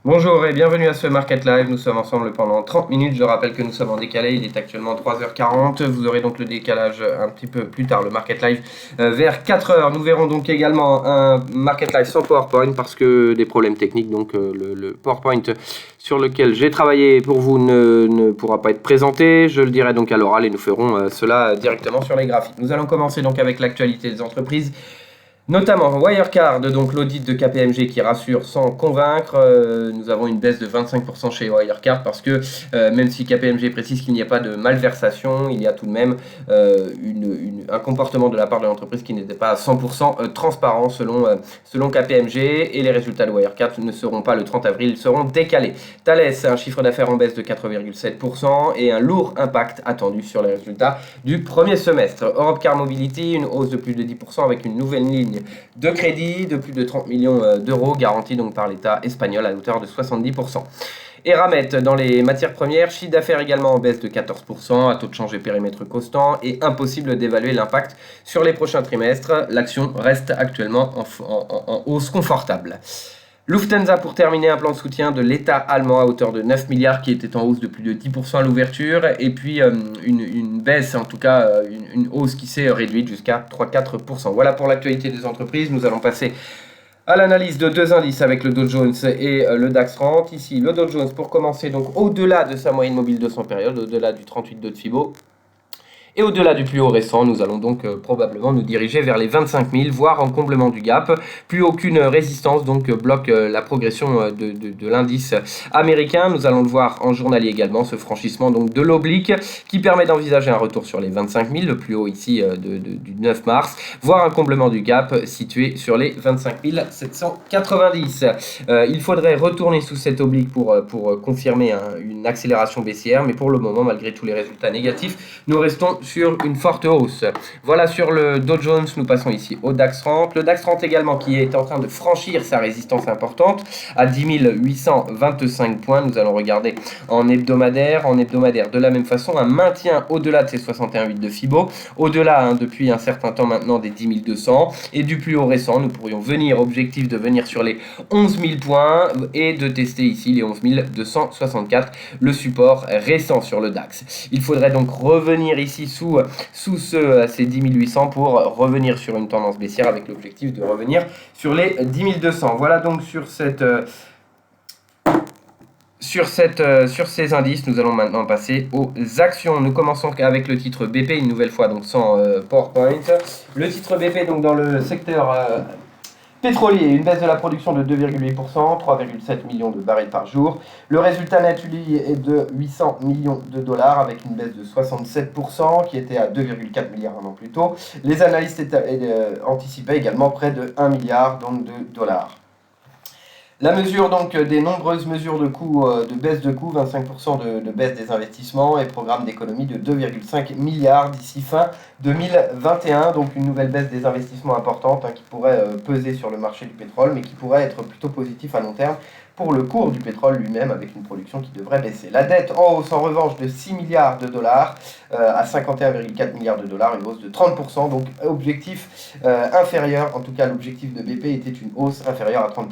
Bonjour et bienvenue à ce Market Live. Nous sommes ensemble pendant 30 minutes. Je rappelle que nous sommes en décalé. Il est actuellement 3h40. Vous aurez donc le décalage un petit peu plus tard, le Market Live vers 4h. Nous verrons donc également un Market Live sans PowerPoint parce que des problèmes techniques. Donc le PowerPoint sur lequel j'ai travaillé pour vous ne pourra pas être présenté. Je le dirai donc à l'oral et nous ferons cela directement sur les graphiques. Nous allons commencer donc avec l'actualité des entreprises. Notamment Wirecard, donc l'audit de KPMG qui rassure sans convaincre. Nous avons une baisse de 25% chez Wirecard parce que même si KPMG précise qu'il n'y a pas de malversation, il y a tout de même un comportement de la part de l'entreprise qui n'était pas à 100% transparent selon KPMG, et les résultats de Wirecard ne seront pas le 30 avril, ils seront décalés. Thales, un chiffre d'affaires en baisse de 4,7% et un lourd impact attendu sur les résultats du premier semestre. Europcar Mobility, une hausse de plus de 10% avec une nouvelle ligne de crédit de plus de 30 millions d'euros garantis donc par l'État espagnol à hauteur de 70%. Eramet dans les matières premières, chiffre d'affaires également en baisse de 14%, à taux de change et périmètre constant, et impossible d'évaluer l'impact sur les prochains trimestres. L'action reste actuellement en hausse confortable. Lufthansa pour terminer, un plan de soutien de l'État allemand à hauteur de 9 milliards qui était en hausse de plus de 10% à l'ouverture, et puis une baisse, en tout cas une hausse qui s'est réduite jusqu'à 3-4%. Voilà pour l'actualité des entreprises. Nous allons passer à l'analyse de deux indices avec le Dow Jones et le DAX 30. Ici le Dow Jones pour commencer, donc au-delà de sa moyenne mobile 200 périodes, au-delà du 38,2 de Fibo. Et au-delà du plus haut récent, nous allons donc probablement nous diriger vers les 25 000, voire en comblement du gap. Plus aucune résistance donc bloque la progression de l'indice américain. Nous allons le voir en journalier également, ce franchissement donc de l'oblique qui permet d'envisager un retour sur les 25 000, le plus haut ici du 9 mars, voire un comblement du gap situé sur les 25 790. Il faudrait retourner sous cette oblique pour confirmer une accélération baissière, mais pour le moment, malgré tous les résultats négatifs, nous restons sur une forte hausse. Voilà sur le Dow Jones, nous passons ici au DAX 30. Le DAX 30 également qui est en train de franchir sa résistance importante à 10 825 points. Nous allons regarder en hebdomadaire. En hebdomadaire, de la même façon, un maintien au-delà de ces 61,8 de Fibo, au-delà depuis un certain temps maintenant des 10 200, et du plus haut récent, nous pourrions objectif de venir sur les 11 000 points et de tester ici les 11 264, le support récent sur le DAX. Il faudrait donc revenir ici sous ces 10 800 pour revenir sur une tendance baissière avec l'objectif de revenir sur les 10 200. Voilà donc sur ces indices. Nous allons maintenant passer aux actions. Nous commençons avec le titre BP, une nouvelle fois donc sans PowerPoint. Le titre BP donc dans le secteur pétrolier, une baisse de la production de 2,8%, 3,7 millions de barils par jour. Le résultat net, lui, est de 800 millions de dollars avec une baisse de 67% qui était à 2,4 milliards un an plus tôt. Les analystes anticipaient également près de 1 milliard donc, de dollars. La mesure donc des nombreuses mesures de baisse de coûts, 25% de baisse des investissements et programme d'économie de 2,5 milliards d'ici fin 2021. Donc une nouvelle baisse des investissements importante qui pourrait peser sur le marché du pétrole, mais qui pourrait être plutôt positif à long terme pour le cours du pétrole lui-même avec une production qui devrait baisser. La dette en hausse en revanche de 6 milliards de dollars à 51,4 milliards de dollars, une hausse de 30%, donc objectif inférieur, en tout cas l'objectif de BP était une hausse inférieure à 30%.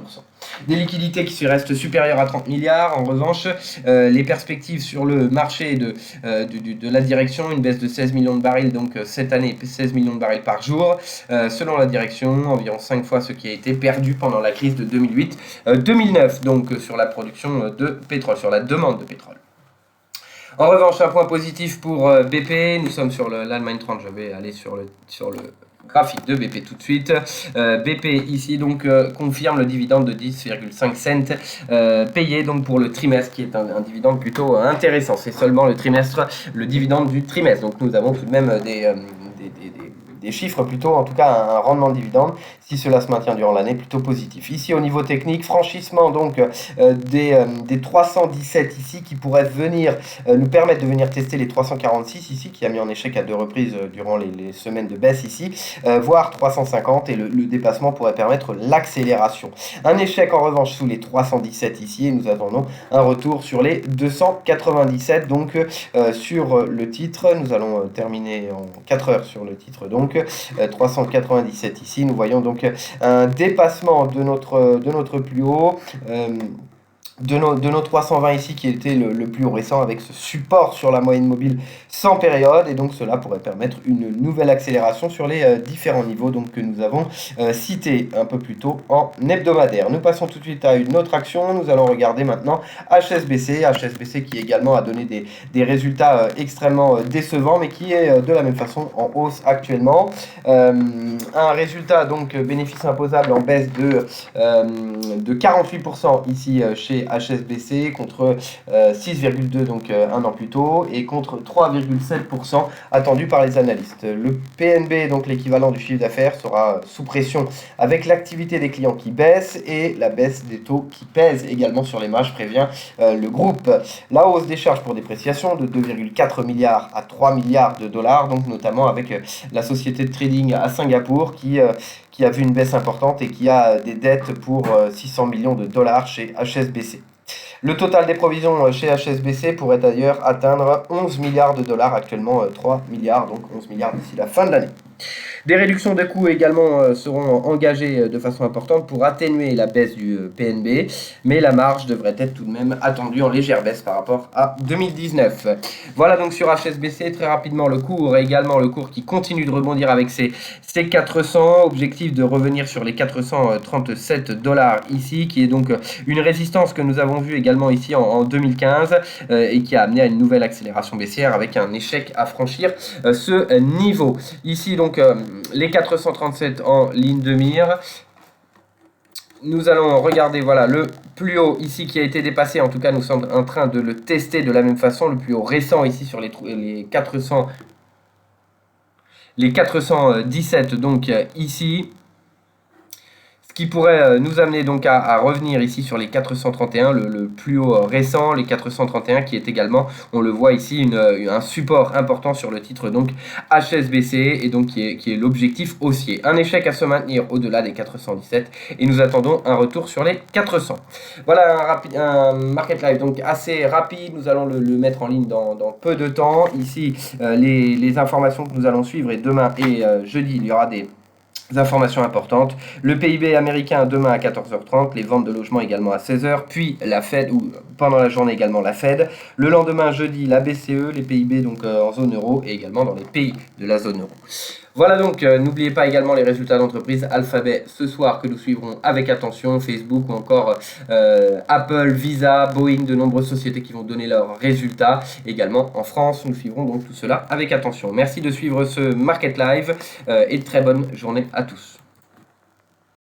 Des liquidités qui restent supérieures à 30 milliards. En revanche, les perspectives sur le marché de la direction, une baisse de 16 millions de barils, donc cette année 16 millions de barils par jour, selon la direction, environ 5 fois ce qui a été perdu pendant la crise de 2008-2009, donc sur la production de pétrole, sur la demande de pétrole. En revanche, un point positif pour BP, nous sommes sur l'Allemagne 30, je vais aller sur le graphique de BP tout de suite. BP ici donc confirme le dividende de 10,5 cents payé donc pour le trimestre, qui est un dividende plutôt intéressant. C'est seulement le dividende du trimestre. Donc nous avons tout de même des chiffres plutôt, en tout cas un rendement de dividende, si cela se maintient durant l'année, plutôt positif. Ici au niveau technique, franchissement donc des 317 ici qui pourraient nous permettre de venir tester les 346 ici, qui a mis en échec à 2 reprises durant les semaines de baisse ici, voire 350, et le dépassement pourrait permettre l'accélération. Un échec en revanche sous les 317 ici, et nous attendons un retour sur les 297, donc sur le titre, nous allons terminer en 4 heures sur le titre, donc 397 ici, nous voyons donc un dépassement de notre plus haut. de nos 320 ici qui était le plus récent avec ce support sur la moyenne mobile sans période et donc cela pourrait permettre une nouvelle accélération sur les différents niveaux donc, que nous avons cités un peu plus tôt en hebdomadaire. Nous passons tout de suite à une autre action, nous allons regarder maintenant HSBC qui également a donné des résultats extrêmement décevants mais qui est de la même façon en hausse actuellement. Un résultat donc bénéfice imposable en baisse de 48% ici chez HSBC contre 6,2 donc un an plus tôt et contre 3,7% attendu par les analystes. Le PNB, donc l'équivalent du chiffre d'affaires, sera sous pression avec l'activité des clients qui baisse et la baisse des taux qui pèse également sur les marges, prévient le groupe. La hausse des charges pour dépréciation de 2,4 milliards à 3 milliards de dollars, donc notamment avec la société de trading à Singapour qui a vu une baisse importante et qui a des dettes pour 600 millions de dollars chez HSBC. Le total des provisions chez HSBC pourrait d'ailleurs atteindre 11 milliards de dollars, actuellement 3 milliards, donc 11 milliards d'ici la fin de l'année. Des réductions de coûts également seront engagées de façon importante pour atténuer la baisse du PNB, mais la marge devrait être tout de même attendue en légère baisse par rapport à 2019. Voilà donc sur HSBC, très rapidement le cours, et également le cours qui continue de rebondir avec ses 400, objectif de revenir sur les 437 dollars ici, qui est donc une résistance que nous avons vue également ici en 2015 et qui a amené à une nouvelle accélération baissière avec un échec à franchir ce niveau. Ici donc les 437 en ligne de mire. Nous allons regarder voilà, le plus haut ici qui a été dépassé. En tout cas, nous sommes en train de le tester de la même façon. Le plus haut récent ici sur les 417 donc ici. Ce qui pourrait nous amener donc à revenir ici sur les 431, le plus haut récent, les 431 qui est également, on le voit ici, un support important sur le titre donc HSBC et donc qui est l'objectif haussier. Un échec à se maintenir au-delà des 417 et nous attendons un retour sur les 400. Voilà un market live donc assez rapide, nous allons le mettre en ligne dans peu de temps. Ici les informations que nous allons suivre et demain et jeudi il y aura des informations importantes. Le PIB américain demain à 14h30, les ventes de logements également à 16h, puis la Fed, ou pendant la journée également la Fed. Le lendemain, jeudi, la BCE, les PIB donc en zone euro et également dans les pays de la zone euro. Voilà donc, n'oubliez pas également les résultats d'entreprise Alphabet ce soir que nous suivrons avec attention, Facebook ou encore Apple, Visa, Boeing, de nombreuses sociétés qui vont donner leurs résultats. Également en France, nous suivrons donc tout cela avec attention. Merci de suivre ce Market Live et très bonne journée à tous.